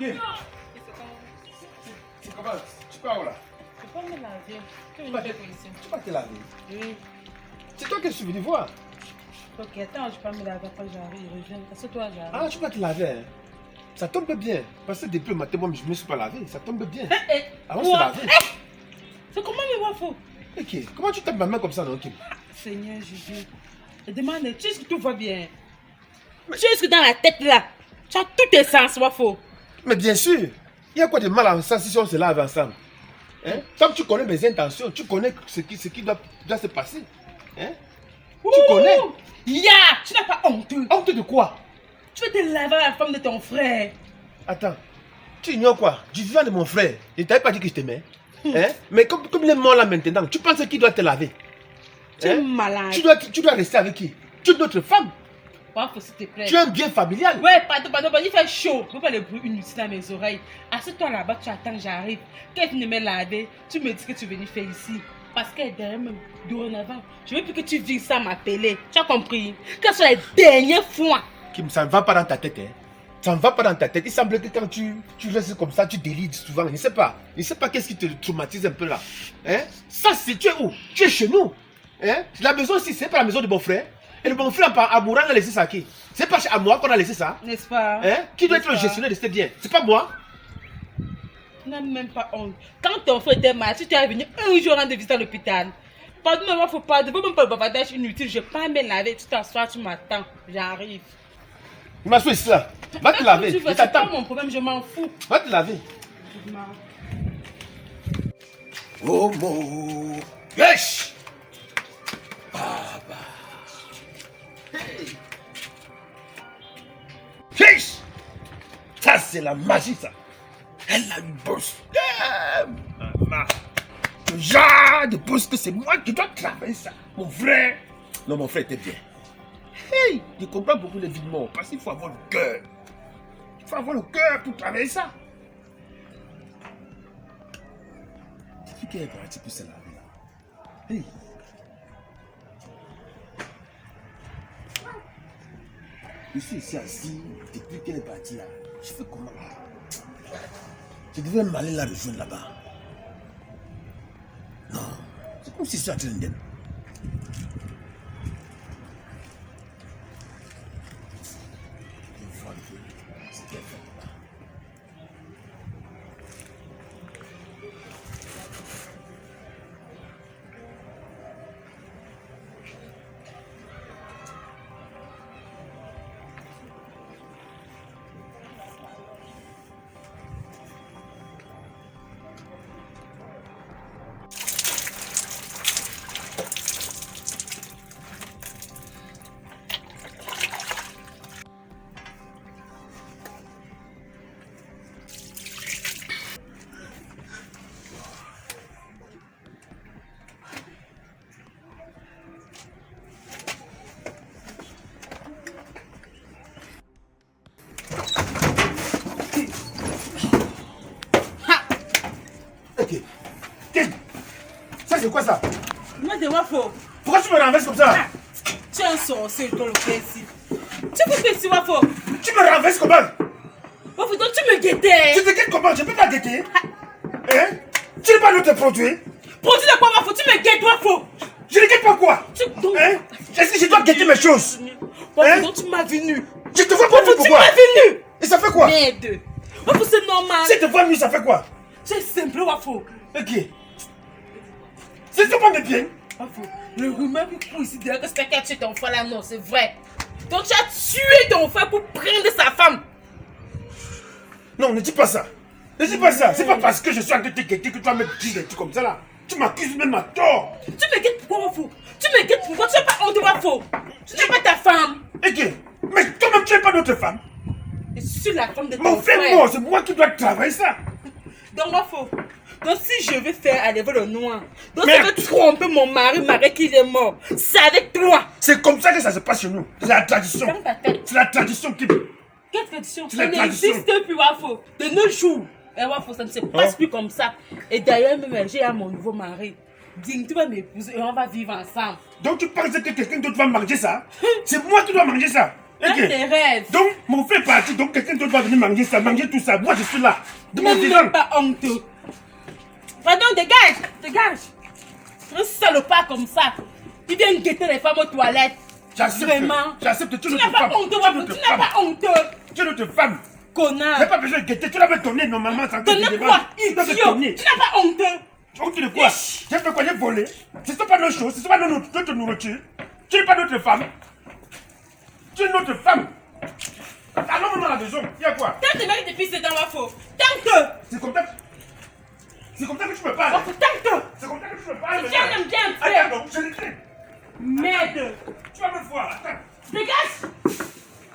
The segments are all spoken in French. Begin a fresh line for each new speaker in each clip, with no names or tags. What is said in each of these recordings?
Hey, c'est comment? Tu pars où là?
Je peux me laver. Tu veux venir ici?
Tu vas te laver?
Oui.
C'est toi que je suis venu voir.
Ok, attends, je peux me laver après j'arrive. Reviens. Parce que toi, j'arrive.
Ah, tu vas te laver. Hein? Ça tombe bien. Parce que depuis le matin, moi, je ne me suis pas lavé. Ça tombe bien. Avant de se laver.
C'est comment le wafo?
Ok. Comment tu tapes ma main comme ça, non, Kim?
Seigneur Jésus. Je demande, tu sais que tout va bien? Tu sais que dans la tête là, tu as tous tes sens, wafo.
Mais bien sûr. Il y a quoi de mal en ça si on se lave ensemble? Hein? Tant que tu connais mes intentions, tu connais ce qui doit se passer. Hein? Tu connais.
Ya, tu n'as pas honte.
Honte de quoi?
Tu veux te laver à la femme de ton frère.
Attends, tu ignores quoi? Du vivant de mon frère. Je ne t'avais pas dit que je t'aimais. Hein? Mais comme il est mort là maintenant, tu penses qu'il doit te laver?
Tu es malade.
Tu dois rester avec qui? Tu es notre femme.
Wafo, s'il te plaît.
Tu es un bien familial.
Ouais, pardon, il fait chaud. Je veux pas les bruits inutiles dans mes oreilles. Assieds-toi là-bas, tu attends, j'arrive. Quand tu me laver, tu me dis que tu es venu faire ici. Parce que derrière même, dorénavant, je veux plus que tu viennes ça m'appeler. Tu as compris? Que ce soit la dernière fois.
Kim, ça ne va pas dans ta tête. Hein? Ça ne va pas dans ta tête. Il semble que quand tu restes comme ça, tu délires souvent. Je ne sais pas. Je ne sais pas qu'est-ce qui te traumatise un peu là. Hein? Ça, c'est tu es où? Tu es chez nous. Hein? La maison ici, c'est pas la maison de mon frère. Et le bon frère Amoura a laissé ça à qui? C'est pas chez Amoura qu'on a laissé ça?
N'est-ce pas?
Hein? Qui doit être le gestionnaire de ce bien? C'est pas moi?
Tu n'as même pas honte. Quand ton frère était malade, tu es venu un jour rendre visite à l'hôpital. Pardon, faut pas. Ne veux même pas le bavardage inutile. Je ne vais pas me laver. Tu t'assois, tu m'attends. J'arrive.
Il m'a fait ça. Va te laver.
C'est pas mon problème, je m'en fous.
Va te laver. Homo. Wesh. Baba. Hey. Wesh. Ça, c'est la magie, ça. Elle a une bosse. Le genre de bosse que c'est moi qui dois travailler ça. Mon frère. Non, mon frère était bien. Hey, je comprends beaucoup les vides-morts parce qu'il faut avoir le cœur. Il faut avoir le cœur pour travailler ça. Depuis qu'elle est partie pour se laver là. Hey. Je suis ici assis depuis qu'elle est partie là. Je fais comment là? Je devais m'aller la rejoindre là-bas. Non, c'est comme si je suis en train d'elle. C'est quoi ça?
Moi, de Wafo.
Pourquoi tu me renverses comme ça?
Tu es un sorcier, toi, le frère ici. Tu fais que ici, Wafo.
Tu me renverses comment?
Wafo, donc tu me guettais.
Tu te guettes comment? Je peux pas guetter. Hein? Tu n'es pas notre produit.
Produit de quoi, Wafo? Tu me guettes, Wafo.
Je ne guette pas quoi?
Donc...
Hein? Est-ce que je dois guetter mes choses?
Wafo, donc tu m'as venu.
Je te vois pas
Wafo,
pourquoi?
tu m'as venu.
Et ça fait quoi?
Merde. Wafo, c'est normal.
Si je te vois nu, ça fait quoi?
C'est simple, Wafo.
Ok. C'est pas mes pieds.
Wafo, le rumeur qui court ici derrière que c'est quelqu'un qui a tué ton frère là, non, c'est vrai. Donc tu as tué ton frère pour prendre sa femme.
Non, ne dis pas ça. Ne dis pas ça. C'est pas parce que je suis en train de te guetter que tu vas me dire des trucs comme ça là. Tu m'accuses même à tort.
Tu me guettes pourquoi, Wafo? Tu me guettes pourquoi? Tu n'as pas honte, Wafo. Tu n'es pas ta femme.
Ok. Mais toi-même, tu n'es pas notre femme.
Je suis la femme de ton
Mon frère
frère.
mort, c'est moi qui dois travailler ça.
Donc, Wafo, donc si je veux faire enlever le noir, donc
Mais...
je veux tromper mon mari qu'il est mort, c'est avec toi.
C'est comme ça que ça se passe chez nous. C'est la tradition.
Ferme ta tête.
C'est la tradition qui...
Quelle tradition?
C'est
Ça
la tradition.
n'existe plus, Wafo. De nos jours. Et Wafo, ça ne se passe plus comme ça. Et d'ailleurs, même j'ai à mon nouveau mari. Dis, tu vas m'épouser et on va vivre ensemble.
Donc tu penses que quelqu'un d'autre va manger ça? C'est moi qui dois manger ça.
Dans tes rêves.
Donc, mon frère est parti, donc quelqu'un d'autre va venir manger ça, manger tout ça. Moi, je suis là.
Tu n'es même pas honteux. Pardon, dégage, dégage. Un salopard comme ça. Tu viens guetter les femmes aux toilettes. Vraiment.
J'accepte, tu
n'es pas honteux, tu n'es pas honteux.
Tu es notre femme.
Connard.
J'ai pas besoin de guetter, tu l'avais tourné normalement.
Tonner quoi? Idiot. Tu n'es pas honteux.
Honte de quoi? J'ai fait quoi? J'ai volé. Ce ne sont pas nos choses, ce ne sont pas notre nourriture. Tu n'es pas notre femme. Tu es notre femme. Allons dans la maison. Il y a quoi?
Tant que mec de fils, c'est dans ma faute. Tant que.
C'est comme ça. C'est comme ça que tu me parles.
Tant que.
C'est comme ça que tu me parles.
Tu aimes bien
attends, non, je l'ai fait.
Merde.
Tu vas me voir, attends.
Dégage.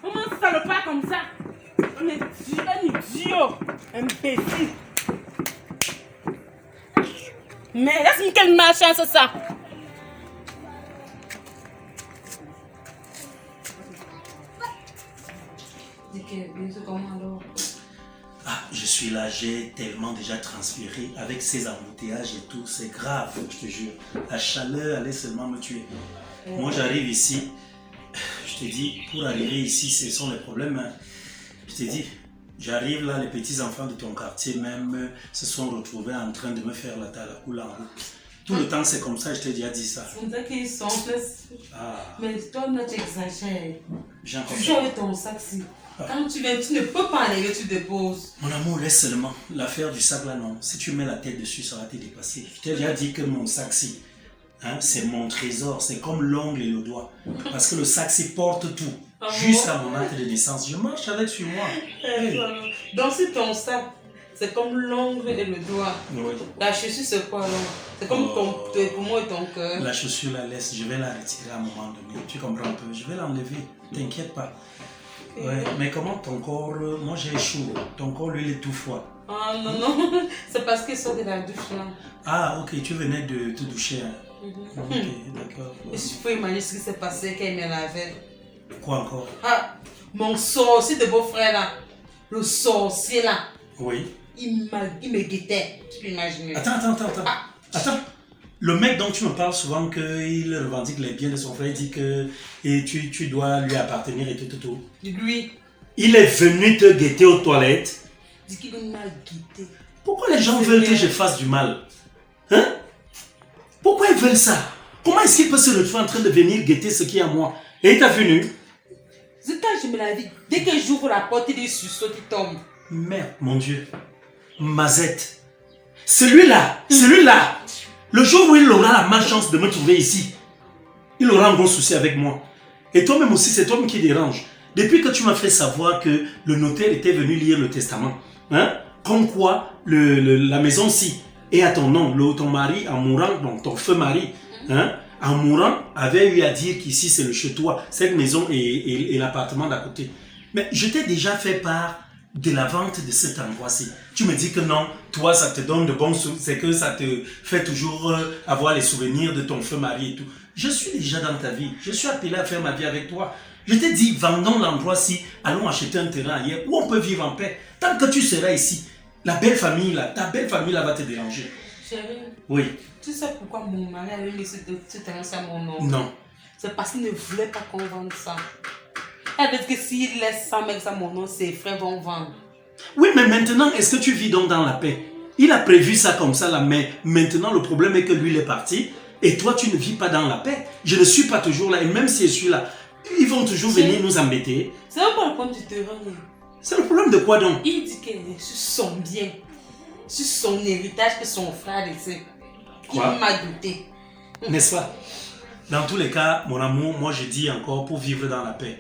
Comment un salopard comme ça? Un idiot. Imbécile. Mais là, c'est quelle malchance ça?
Ah, je suis là, j'ai tellement déjà transpiré avec ces embouteillages et tout, c'est grave, je te jure. La chaleur allait seulement me tuer. Moi, j'arrive ici, je te dis, pour arriver ici, ce sont les problèmes. Hein. Je te dis, j'arrive là, les petits enfants de ton quartier même se sont retrouvés en train de me faire la coule en route. Tout le temps, c'est comme ça, je t'ai déjà dit ça.
On dirait qu'ils sont plus.
Ah.
Mais toi, là, tu exagères.
J'ai
Tu joues avec ton sac-ci. Quand tu viens, tu ne peux pas enlever, tu déposes.
Mon amour, laisse seulement. L'affaire du sac là, non. Si tu mets la tête dessus, ça va te dépasser. Je t'ai déjà dit que mon sac-ci, hein, c'est mon trésor. C'est comme l'ongle et le doigt. Parce que le sac-ci porte tout. Jusqu'à mon acte de naissance. Je marche avec sur moi. Hey.
Donc, c'est ton sac. C'est comme l'ongle et le doigt.
Oui.
La chaussure, c'est quoi, là? C'est comme ton poumon et ton cœur.
La chaussure, la laisse. Je vais la retirer à un moment donné. Tu comprends un peu? Je vais l'enlever. T'inquiète pas. Ouais, mais comment ton corps, moi j'ai chaud, ton corps lui il est tout froid.
Ah non, non, c'est parce qu'il sort de la douche là.
Ah ok, tu venais de te doucher. Hein. Ok, d'accord.
Et si tu peux imaginer ce qui s'est passé quand il me lavait.
Quoi encore?
Ah, mon sorcier de beau-frère là, le sorcier là.
Oui.
Il me guettait, tu peux imaginer.
Attends. Attends. Le mec dont tu me parles souvent qu'il revendique les biens de son frère, il dit que et tu dois lui appartenir et tout.
Lui.
Il est venu te guetter aux toilettes.
Il dit qu'il m'a guetté.
Pourquoi les gens veulent que je fasse du mal? Hein? Pourquoi ils veulent ça? Comment est-ce qu'il peut se retrouver en train de venir guetter ce qui est à moi? Et il t'a venu?
C'est quand je me la vie. Dès que j'ouvre la porte, il est sursaut qui tombe.
Merde, mon Dieu. Mazette. Celui-là. Le jour où il aura la malchance de me trouver ici, il aura un gros souci avec moi. Et toi-même aussi, c'est toi qui dérange. Depuis que tu m'as fait savoir que le notaire était venu lire le testament, hein, comme quoi la maison-ci est à ton nom, ton mari en mourant, donc ton feu mari, hein, en mourant, avait eu à dire qu'ici c'est le chez toi, cette maison et l'appartement d'à côté. Mais je t'ai déjà fait part de la vente de cet endroit-ci. Tu me dis que non, toi ça te donne de bons souvenirs, c'est que ça te fait toujours avoir les souvenirs de ton feu mari et tout. Je suis déjà dans ta vie, je suis appelé à faire ma vie avec toi. Je t'ai dit, vendons l'endroit-ci, allons acheter un terrain ailleurs où on peut vivre en paix. Tant que tu seras ici, la belle famille là, ta belle famille là va te déranger.
Chérie,
oui.
Tu sais pourquoi mon mari avait mis ce terrain à mon nom?
Non.
C'est parce qu'il ne voulait pas qu'on vende ça. Elle veut dire que s'il laisse ça avec ça mon nom, ses frères vont vendre.
Oui, mais maintenant, est-ce que tu vis donc dans la paix? Il a prévu ça comme ça là, mais maintenant le problème est que lui il est parti et toi tu ne vis pas dans la paix. Je ne suis pas toujours là et même si je suis là, ils vont toujours venir nous embêter.
C'est même pas le problème du terrain.
C'est le problème de quoi donc?
Il dit que sur son bien, sur son héritage que son frère laissait. Il m'a douté.
N'est-ce pas? Dans tous les cas, mon amour, moi je dis encore, pour vivre dans la paix,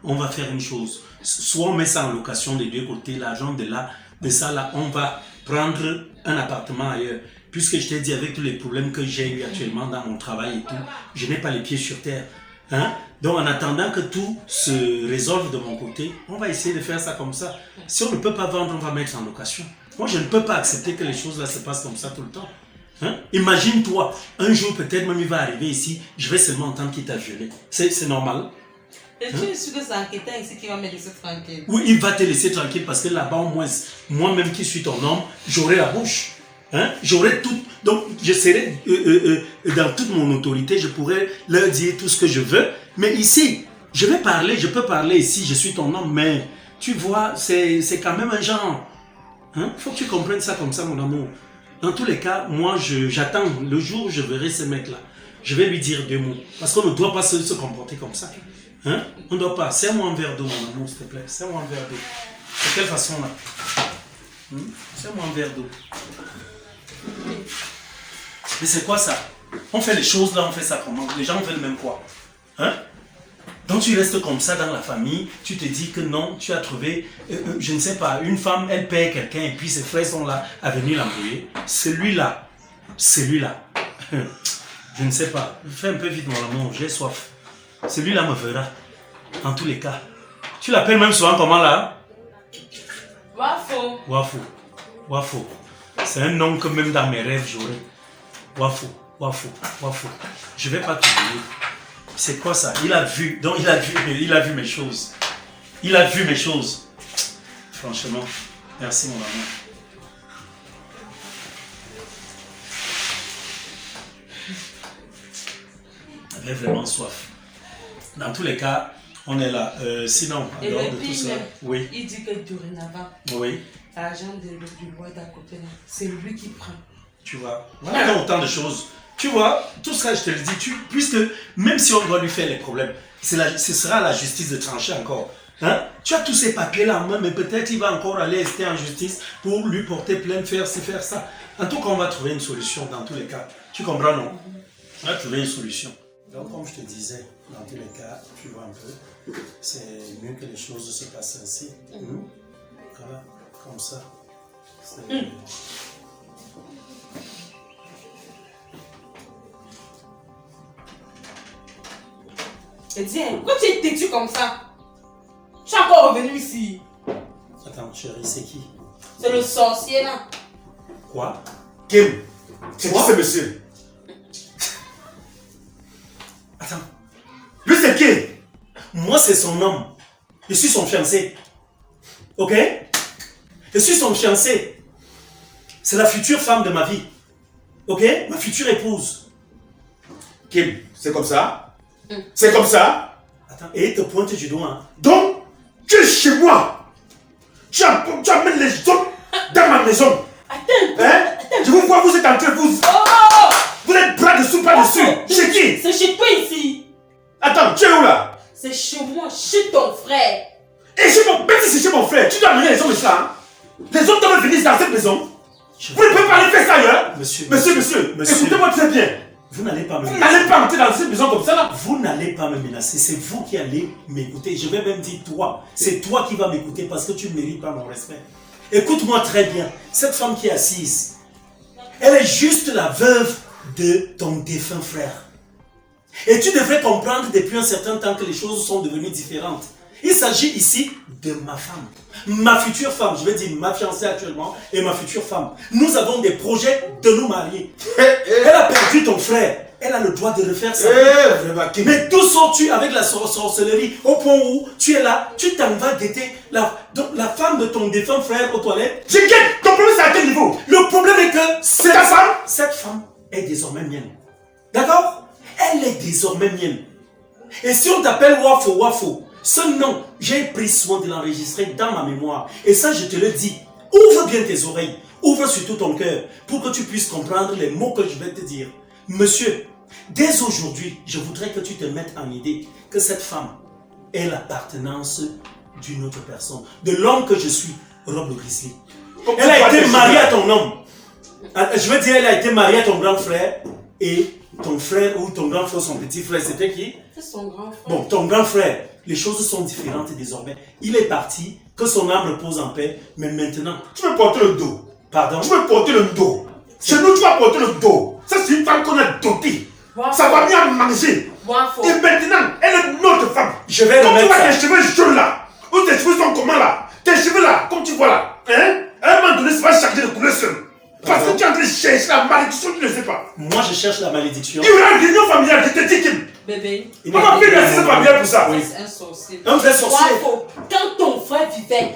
on va faire une chose. Soit on met ça en location des deux côtés, l'argent de ça là, on va prendre un appartement ailleurs. Puisque je t'ai dit, avec tous les problèmes que j'ai eu actuellement dans mon travail et tout, je n'ai pas les pieds sur terre. Hein? Donc en attendant que tout se résolve de mon côté, on va essayer de faire ça comme ça. Si on ne peut pas vendre, on va mettre en location. Moi je ne peux pas accepter que les choses là se passent comme ça tout le temps. Hein? Imagine-toi, un jour peut-être même il va arriver ici, je vais seulement entendre qu'il t'a violé. C'est normal.
Et tu es sûr que c'est enquêteur ici qui va me laisser tranquille?
Oui, il va te laisser tranquille parce que là-bas au moins, moi-même qui suis ton homme, j'aurai la bouche. Hein? J'aurai tout. Donc je serai dans toute mon autorité, je pourrai leur dire tout ce que je veux. Mais ici, Je vais parler, je peux parler ici, je suis ton homme, mais tu vois, c'est quand même un genre. Hein? Faut que tu comprennes ça comme ça, mon amour. Dans tous les cas, moi, j'attends le jour où je verrai ce mec-là. Je vais lui dire 2 mots. Parce qu'on ne doit pas se comporter comme ça. Hein? On ne doit pas. Serre-moi un verre d'eau, mon amour, s'il te plaît. Serre-moi un verre d'eau. De quelle façon, là? Serre-moi un verre d'eau. Mais c'est quoi ça? On fait les choses là, on fait ça comment? Les gens veulent même quoi? Hein? Donc tu restes comme ça dans la famille, tu te dis que non, tu as trouvé, je ne sais pas, une femme, elle paie quelqu'un et puis ses frères sont là à venir l'embrouiller. Celui-là, je ne sais pas, fais un peu vite mon amour, j'ai soif. Celui-là me verra, en tous les cas. Tu l'appelles même souvent comment là?
Wafo.
Wafo, Wafo. C'est un nom que même dans mes rêves j'aurais. Wafo, Wafo, Wafo. Je vais pas t'oublier. C'est quoi ça? Il a vu, donc il a vu mes choses. Il a vu mes choses. Franchement, merci mon amour. J'avais vraiment soif. Dans tous les cas, on est là. Sinon, en
Et
dehors
le
de tout
pire,
ça,
même,
oui,
il dit que dorénavant,
oui,
l'argent du roi d'à côté, là, c'est lui qui prend.
tu vois. Voilà donc autant de choses. Tu vois, tout ça, je te le dis, puisque même si on doit lui faire les problèmes, ce sera à la justice de trancher encore. Hein? Tu as tous ces papiers-là en main, mais peut-être il va encore aller rester en justice pour lui porter plainte, faire ci, faire ça. En tout cas, on va trouver une solution dans tous les cas. Tu comprends, non? On va trouver une solution. Donc, comme je te disais, dans tous les cas, tu vois un peu, c'est mieux que les choses se passent ainsi. Voilà, comme ça.
Et dis, pourquoi tu es têtu comme ça? Tu es encore revenu ici.
Attends, chérie, c'est qui?
C'est le sorcier là.
Quoi?
Kim, c'est qui
Quoi?
ce monsieur?
Attends.
Lui, c'est qui?
Moi, c'est son homme. Je suis son fiancé. Ok? Je suis son fiancé. C'est la future femme de ma vie. Ok? Ma future épouse.
Kim, c'est comme ça? C'est comme ça?
Attends, et il te pointe du doigt. Hein?
Donc, tu es chez moi. Tu amènes les hommes dans ma maison.
Attends,
Hein?
attends.
Je vous vois, vous êtes en train de vous...
Oh!
Vous êtes bras dessous, pas dessus. Chez qui?
C'est chez toi ici.
Attends, tu es où là?
C'est chez moi, chez ton frère.
Et chez mon... Même si c'est chez mon frère, tu dois amener les hommes ici là. Hein? Les hommes doivent venir dans cette maison. Vous ne pouvez pas aller faire ça ailleurs. Monsieur, écoutez-moi très bien.
Vous n'allez pas me
Vous n'allez pas entrer dans cette maison comme ça là.
Vous n'allez pas me menacer. C'est vous qui allez m'écouter. Je vais même dire toi. C'est toi qui vas m'écouter parce que tu ne mérites pas mon respect. Écoute-moi très bien. Cette femme qui est assise, elle est juste la veuve de ton défunt frère. Et tu devrais comprendre depuis un certain temps que les choses sont devenues différentes. Il s'agit ici de ma femme. Ma future femme, je vais dire ma fiancée actuellement et ma future femme. Nous avons des projets de nous marier. Elle a perdu ton frère. Elle a le droit de refaire ça. Mais d'où sors-tu avec la sorcellerie au point où tu es là, tu t'en vas guetter la femme de ton défunt frère aux toilettes.
Je guette. Ton problème c'est à quel niveau?
Le problème est que
C'est ta femme?
cette femme est désormais mienne. D'accord? Elle est désormais mienne. Et si on t'appelle Wafo Wafo, ce nom, j'ai pris soin de l'enregistrer dans ma mémoire. Et ça, je te le dis. Ouvre bien tes oreilles. Ouvre surtout ton cœur pour que tu puisses comprendre les mots que je vais te dire. Monsieur, dès aujourd'hui, je voudrais que tu te mettes en idée que cette femme est l'appartenance d'une autre personne. De l'homme que je suis, Rob le Grizzly. Elle a été mariée à ton homme. Je veux dire, elle a été mariée à ton grand frère. Et ton frère ou ton grand frère, son petit frère, c'était qui?
C'est son grand frère.
Bon, ton grand frère, les choses sont différentes désormais. Il est parti, que son âme repose en paix, mais maintenant...
Tu veux porter le dos.
Pardon?
Tu veux porter le dos. Chez nous, tu vas porter le dos. Ça, c'est une femme qu'on a dotée. Ça va bien manger.
Wafo.
Et maintenant, elle est notre femme.
Je vais
Quand tu
remettre
vois
ça.
tes cheveux jaunes là, ou tes cheveux sont comment là, tes cheveux là, comme tu vois là, hein, à un moment donné, ça va changer de couleur seul. Parce que tu es en train de chercher la malédiction, tu ne sais pas.
Moi, je cherche la malédiction.
Il y aura une réunion familiale, je te dis qu'il...
Bébé.
Il
On m'a fait la saison familiale pour ça.
Oui.
C'est un sorcier.
Un vrai sorcier.
Wafo, quand ton frère vivait,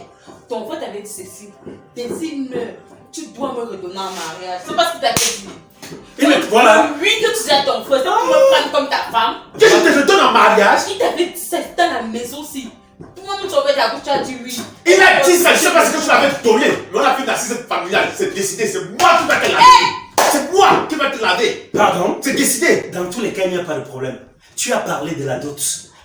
ton frère t'avait dit ceci. Tes meurt, tu dois me redonner en mariage. C'est pas ce qu'il t'avait dit.
Voilà.
Oui, que tu dis à ton frère, tu me prendre comme ta femme.
Que je te donne en mariage.
Il t'avait dit ça dans la maison aussi. Toi-même, tu avais ta bouche, tu as dit oui.
Il a dit ça, je sais pas ce que tu l'avais donné. On a fait une assise familiale, c'est décidé, c'est moi qui vais te laver. C'est moi qui vais te laver.
Pardon?
C'est décidé.
Dans tous les cas, il n'y a pas de problème. Tu as parlé de la dot.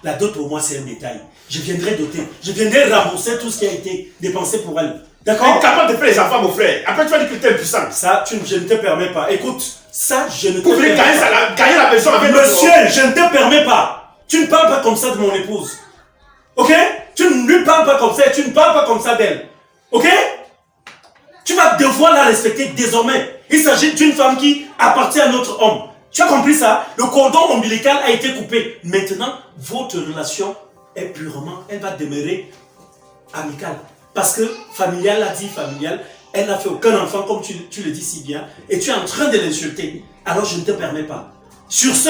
La dot pour moi, c'est un détail. Je viendrai doter. Je viendrai rembourser tout ce qui a été dépensé pour elle.
Tu es
D'accord?
capable de faire les enfants, mon frère. Après, tu vas dire que tu es impuissant.
Ça, je ne te permets pas. Écoute, ça, je ne te
Vous voulez
permets
gagner,
pas.
gagner la maison avec
Monsieur, je ne te permets pas. Tu ne parles pas comme ça de mon épouse. Ok? Tu ne lui parles pas comme ça, tu ne parles pas comme ça d'elle. Ok? Tu vas devoir la respecter désormais. Il s'agit d'une femme qui appartient à notre homme. Tu as compris ça? Le cordon ombilical a été coupé. Maintenant, votre relation est purement, elle va demeurer amicale. Parce que familial a dit familial, elle n'a fait aucun enfant comme tu le dis si bien. Et tu es en train de l'insulter. Alors je ne te permets pas. Sur ce,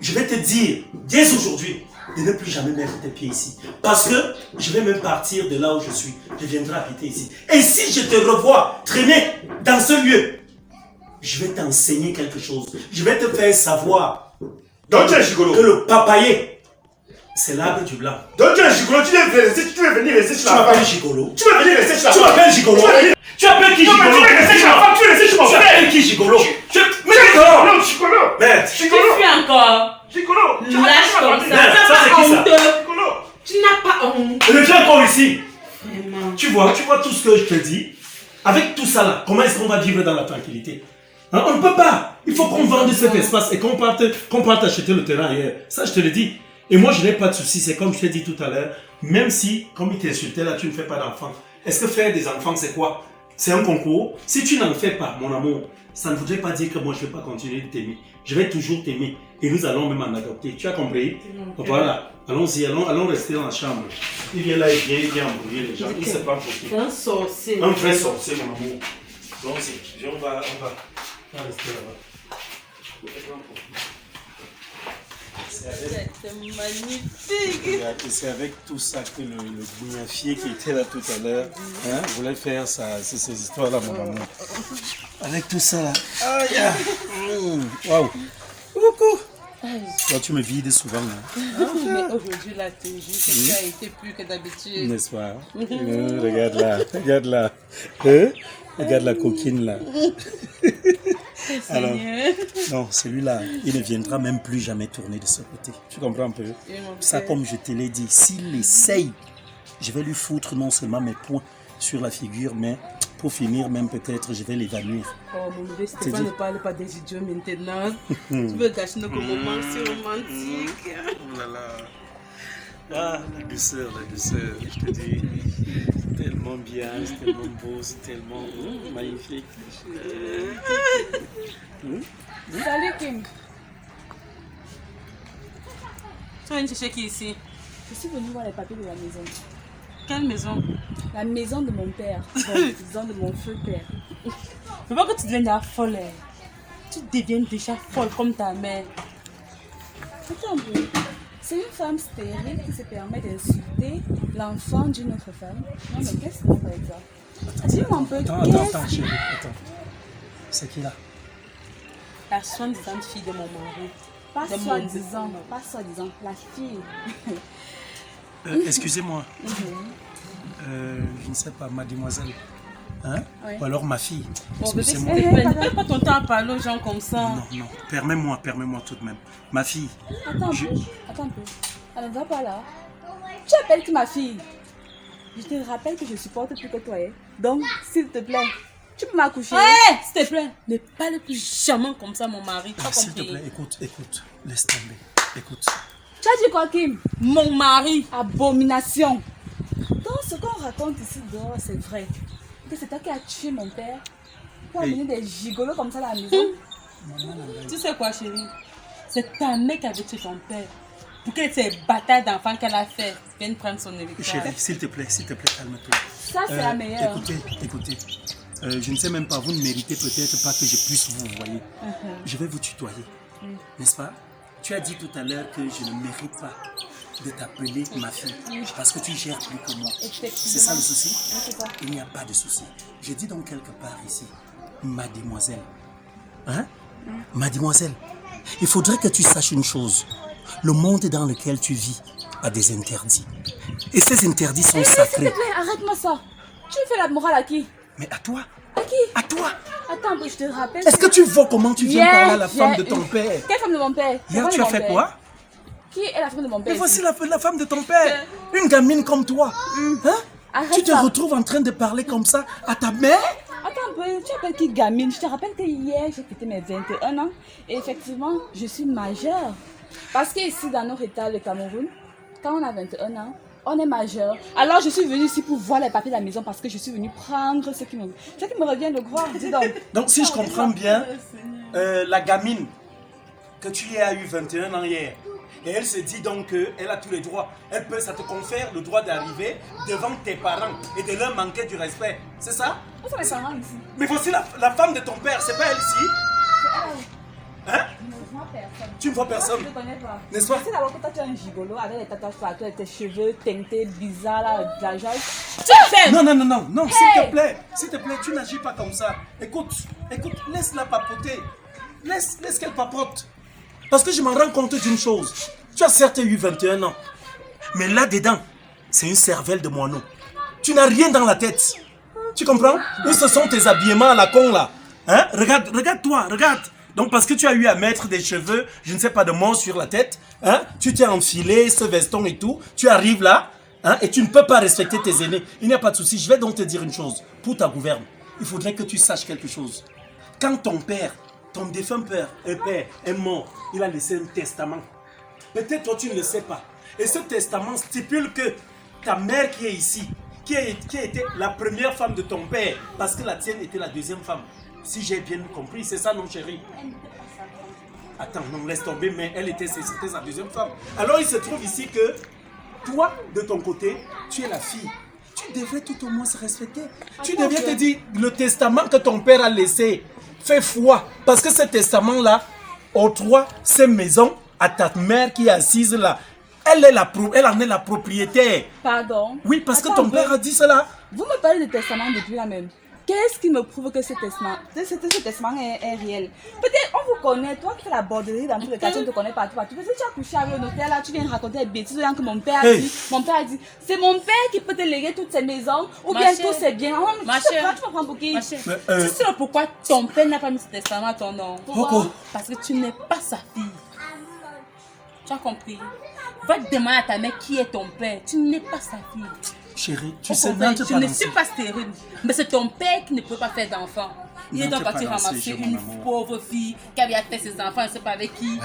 je vais te dire, dès aujourd'hui, de ne plus jamais mettre tes pieds ici. Parce que je vais même partir de là où je suis. Je viendrai habiter ici. Et si je te revois traîner dans ce lieu, je vais t'enseigner quelque chose. Je vais te faire savoir
Donc tu es gigolo.
que le papayer, c'est l'arbre du blanc.
Donc tu es gigolo, tu veux venir rester
Tu
chez la
m'appelles
femme.
gigolo.
Tu veux venir rester chez la
Tu
femme.
m'appelles gigolo. Tu appelles qui
Non, mais
gigolo?
tu veux rester chez la femme, tu veux rester chez mon
Tu
frère.
appelles qui gigolo?
Mais gigolo, gigolo.
Merde.
Tu fais encore.
Gigolo.
Lâche comme ça.
Merde,
Tu
ça, c'est
n'as
qui,
pas
ça?
honte.
Gigolo.
Tu n'as pas honte.
Reviens encore ici.
Vraiment.
Tu vois tout ce que je te dis. Avec tout ça là, comment est-ce qu'on va vivre dans la tranquillité? Hein, on ne peut pas. Il faut qu'on vende cet espace et qu'on parte acheter le terrain ailleurs. Ça, je te le dis. Et moi, je n'ai pas de souci. C'est comme je t'ai dit tout à l'heure. Même si, comme il t'insultait là, tu ne fais pas d'enfants. Est-ce que faire des enfants, c'est quoi? C'est un concours. Si tu n'en fais pas, mon amour, ça ne voudrait pas dire que moi, je ne vais pas continuer de t'aimer. Je vais toujours t'aimer. Et nous allons même en adopter. Tu as compris? Voilà. Allons-y, allons rester dans la chambre. Il vient là, il vient embrouiller les gens. Il se prend pour qui?
C'est un sorcier.
Un vrai sorcier, mon amour. Allons-y, on va rester là-bas.
C'est magnifique.
C'est avec tout ça que le bougnafier qui était là tout à l'heure voulait faire ces histoires-là, mon amour. Avec tout ça là. Aïe, waouh. Coucou. Toi, tu me vides souvent. Hein.
Mais aujourd'hui, là, ça a été plus que d'habitude.
N'est-ce pas? Regarde là, regarde là. Hein? Regarde la coquine là. Alors, non, celui-là, il ne viendra même plus jamais tourner de ce côté. Tu comprends un peu? Ça, comme je te l'ai dit, s'il essaye, je vais lui foutre non seulement mes poings sur la figure, mais pour finir, même peut-être, je vais l'évanouir.
Oh mon bébé, Stéphane ne parle pas des idiots maintenant. Tu veux gâcher notre moment si romantique.
Oh là là. Ah, la douceur, je te dis. C'est tellement bien, c'est tellement beau, c'est tellement magnifique.
Salut Kim.
Tu vas venir chercher qui ici?
Je suis venue voir les papiers de la maison.
Quelle maison?
La maison de mon père. Bon, disons de mon feu père.
Je veux pas que tu deviennes la folle. Tu deviens déjà folle comme ta mère.
Attends un peu. C'est une femme stérile qui se permet d'insulter l'enfant d'une autre femme. Non, mais qu'est-ce qu'on fait avec ça? Dis-moi un peu.
Attends, chérie, attends. C'est qui là?
La soi-disant fille de mon mari.
Pas
De mon
soi-disant, pas soi-disant. La fille.
Excusez-moi. Je ne sais pas, mademoiselle. Hein?
Oui.
Ou alors ma fille.
Bon, bébé, s'il
Excusez-moi.
te plaît, ne perds pas ton temps à parler aux gens comme ça.
Non, permets-moi tout de même. Ma fille.
Attends un peu. Elle ne va pas là. Tu appelles qui ma fille? Je te rappelle que je supporte plus que toi. Hein? Donc, s'il te plaît, tu peux m'accoucher.
Hé, s'il te plaît, ne parle plus jamais comme ça, mon mari. Tu as
S'il te
compris?
plaît, écoute, laisse tomber. Écoute.
Tu as dit quoi, Kim?
Mon mari.
Abomination. Donc, ce qu'on raconte ici dehors, c'est vrai. Que c'est toi qui as tué mon père pour amener des gigolos comme ça à la maison.
Tu sais quoi, chérie? C'est ta mère qui avait tué ton père. Pour que ces batailles d'enfants qu'elle a fait viennent prendre son héritage.
Chérie, s'il te plaît, calme-toi.
Ça, c'est la meilleure.
Écoutez. Je ne sais même pas, vous ne méritez peut-être pas que je puisse vous voyer. Je vais vous tutoyer, n'est-ce pas? Tu as dit tout à l'heure que je ne mérite pas de t'appeler ma fille parce que tu gères plus que moi. C'est ça le souci?
C'est ça.
Il n'y a pas de souci. Je dis donc quelque part ici, mademoiselle. Hein? Mademoiselle, il faudrait que tu saches une chose. Le monde dans lequel tu vis a des interdits. Et ces interdits sont
S'il
sacrés.
te plaît, arrête-moi ça. Tu fais la morale à qui?
Mais à toi,
À qui?
à toi.
Attends, je te rappelle.
Est-ce que tu vois comment tu viens
Hier,
parler à la femme
j'ai
de ton
eu-
père?
Quelle femme de mon père?
Hier,
La
tu
femme
as
de mon
fait
père.
quoi?
Qui est la femme de mon père?
Mais voici
ici?
la femme de ton père. Une gamine comme toi. Hein?
Arrête
Tu te
ça.
retrouves en train de parler comme ça à ta mère?
Attends un peu, tu appelles qui gamine? Je te rappelle que hier, j'ai fêté mes 21 ans. Et effectivement, je suis majeure. Parce qu'ici, dans notre état, le Cameroun, quand on a 21 ans, on est majeur. Alors, je suis venue ici pour voir les papiers de la maison parce que je suis venue prendre ce qui me revient de croire. Dis donc.
Donc, si je comprends bien, la gamine que tu as eu 21 ans hier, et elle se dit donc qu'elle a tous les droits. Ça te confère le droit d'arriver devant tes parents et de leur manquer du respect. C'est ça?
Où sont mes parents ici?
Mais voici la femme de ton père, c'est pas elle ici? Hein?
Je ne vois personne.
Tu ne vois
Je
personne?
ne connais pas.
N'est-ce pas?
Tu sais d'abord que toi, tu es un gigolo avec les tatouages partout, avec tes cheveux teintés, bizarres, là, de la joie. Tu fais!
Non,
Hey!
s'il te plaît, tu n'agis pas comme ça. Écoute, laisse-la papoter. Laisse qu'elle papote. Parce que je m'en rends compte d'une chose. Tu as certes eu 21 ans, mais là-dedans, c'est une cervelle de moineau. Tu n'as rien dans la tête. Tu comprends? Où ce sont tes habillements à la con là? Hein? Regarde-toi, regarde. Donc parce que tu as eu à mettre des cheveux, je ne sais pas, de monstre sur la tête, hein? Tu t'es enfilé ce veston et tout, tu arrives là, hein? Et tu ne peux pas respecter tes aînés. Il n'y a pas de souci, je vais donc te dire une chose. Pour ta gouverne, il faudrait que tu saches quelque chose. Quand ton père, ton défunt père est mort, il a laissé un testament. Peut-être toi tu ne le sais pas. Et ce testament stipule que ta mère qui est ici, qui a été la première femme de ton père, parce que la tienne était la deuxième femme. Si j'ai bien compris, c'est ça non chérie? Attends, non, laisse tomber, mais c'était sa deuxième femme. Alors il se trouve ici que toi, de ton côté, tu es la fille. Tu devrais tout au moins se respecter. Tu devrais te dire, le testament que ton père a laissé, fais foi. Parce que ce testament-là octroie ces maisons à ta mère qui est assise là. Elle en est la propriétaire.
Pardon?
Oui, parce que
Attends
ton
un peu.
père a dit cela.
Vous me parlez de testament depuis la même. Qu'est-ce qui me prouve que ce testament est réel? Peut-être on vous connaît, toi qui fais la borderie dans tous les quartiers, on te connaît partout. Parce que tu as couché avec un hôtel là, tu viens raconter des bêtises que mon père a
Hey.
dit. Mon père a dit, c'est mon père qui peut te léguer toutes ces maisons ou
Ma
bien
chère.
tous ces biens. Oh, mais
Ma
tu te
chère.
prends, tu me prends pour qui?
Ma chère,
Mais,
tu sais pourquoi ton père n'a pas mis ce testament à ton nom?
Pourquoi?
Parce que tu n'es pas sa fille. Tu as compris? Va demander à ta mère qui est ton père. Tu n'es pas sa fille.
Chérie, tu
Au
sais,
contraire,
n'entre
je
pas
ne
dans
suis
ça.
pas stérile. Mais c'est ton père qui ne peut pas faire d'enfant. Il est
N'entre
donc
pas
parti
dans ce
ramasser
jeu,
une
mon amour.
pauvre fille qui avait fait ses enfants, je ne sais pas avec qui.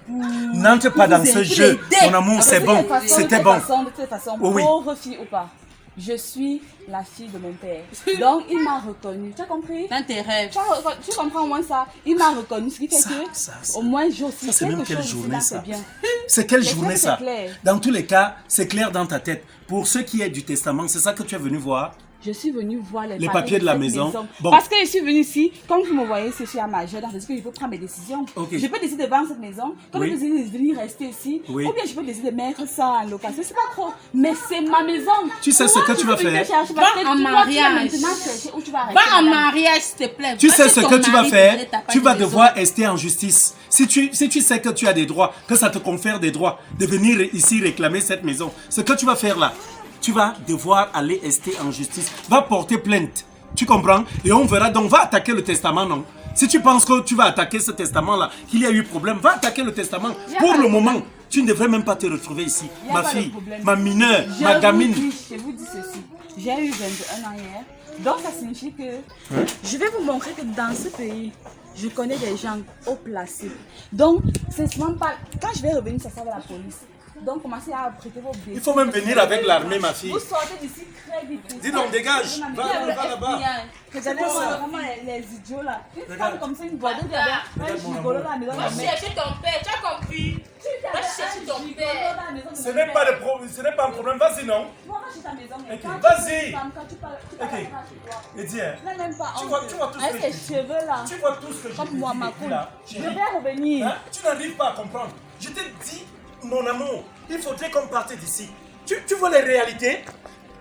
N'entre pas dans ce jeu. Mon amour, c'est
De
bon.
toute façon,
C'était
de
bon.
toute façon,
Oh oui.
pauvre fille ou pas, je suis la fille de mon père. Donc il m'a reconnue. Tu as compris?
Dans tes rêves.
Tu comprends au moins ça? Il m'a reconnu, ce qui fait
Ça,
que
ça.
au moins j'ai aussi
Ça, c'est
quelque
même quelle
chose ici,
journée,
là,
ça?
c'est bien.
C'est quelle
C'est
journée
clair,
ça?
c'est clair.
Dans tous les cas, c'est clair dans ta tête. Pour ce qui est du testament, c'est ça que tu es venu voir?
Je suis venue voir les
papiers de la
cette
maison. Bon.
Parce que je suis venue ici, comme vous me voyez, je suis à majeur, donc c'est que je peux prendre mes décisions.
Ok.
Je peux décider de vendre cette maison, comme
Oui.
je peux décider de venir rester ici,
Oui.
ou bien je peux décider de mettre ça en location. C'est pas trop, mais c'est ma maison.
Tu sais ce que tu vas faire?
Va en mariage.
Où tu vas rester,
Va en
madame.
mariage, s'il te plaît.
Tu
Va
sais
chez
ce
ton
que tu vas
mari,
faire?
peut-être t'as pas
Tu
de
vas
raison.
devoir rester en justice. Si tu sais que tu as des droits, que ça te confère des droits, de venir ici réclamer cette maison, ce que tu vas faire là, tu vas devoir aller rester en justice. Va porter plainte. Tu comprends? Et on verra. Donc, va attaquer le testament, non? Si tu penses que tu vas attaquer ce testament-là, qu'il y a eu problème, va attaquer le testament.
Y a
Pour
pas
le
de
moment,
problème.
tu ne devrais même pas te retrouver ici.
Y a
Ma
pas de
fille,
problème.
ma mineure,
Je
ma
vous
gamine.
je vous dis ceci. J'ai eu 21 ans hier. Donc ça signifie que je vais vous montrer que dans ce pays, je connais des gens haut placés. Donc, c'est souvent pas. Quand je vais revenir, ça sera la police. Donc, commencez à prêter vos bébés.
Il faut même venir avec l'armée, ma fille.
Vous sortez d'ici très vite.
Dis donc, dégage. Va là-bas.
Regardez
ça?
vraiment les idiots là. Une
Regarde.
femme comme ça, une boîte de un
mon
gigolo
amour.
dans la maison.
Va chercher ton père, tu as compris? Va chercher ton père.
Ce n'est pas de problème, ce n'est pas un problème. Vas-y, non?
Moi, je suis ta maison. Mais
Ok,
quand
vas-y.
tu parles, quand tu parles,
Ok.
chez toi.
Et dis, hein,
Je n'ai même pas
Tu
honte.
vois tout ce que
Avec
je
ces
dis.
cheveux là.
tu vois tout ce que je
Comme
te
moi,
dis
ma
depuis
coule.
là,
Je
chérie.
vais revenir.
Hein? Tu n'arrives pas à comprendre. Je te dis, mon amour, il faudrait qu'on parte d'ici. Tu vois les réalités?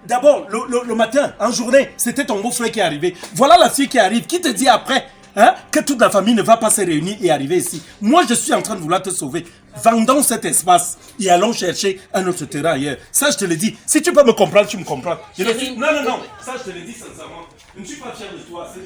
D'abord, le matin, en journée, c'était ton beau-frère qui est arrivé. Voilà la fille qui arrive. Qui te dit après hein, que toute la famille ne va pas se réunir et arriver ici. Moi, je suis en train de vouloir te sauver. Vendons cet espace et allons chercher un autre terrain ailleurs. Ça, je te le dis. Si tu peux me comprendre, tu me comprends. Non, non, non. Ça, je te le dis sincèrement. Je ne suis pas fier de toi. C'est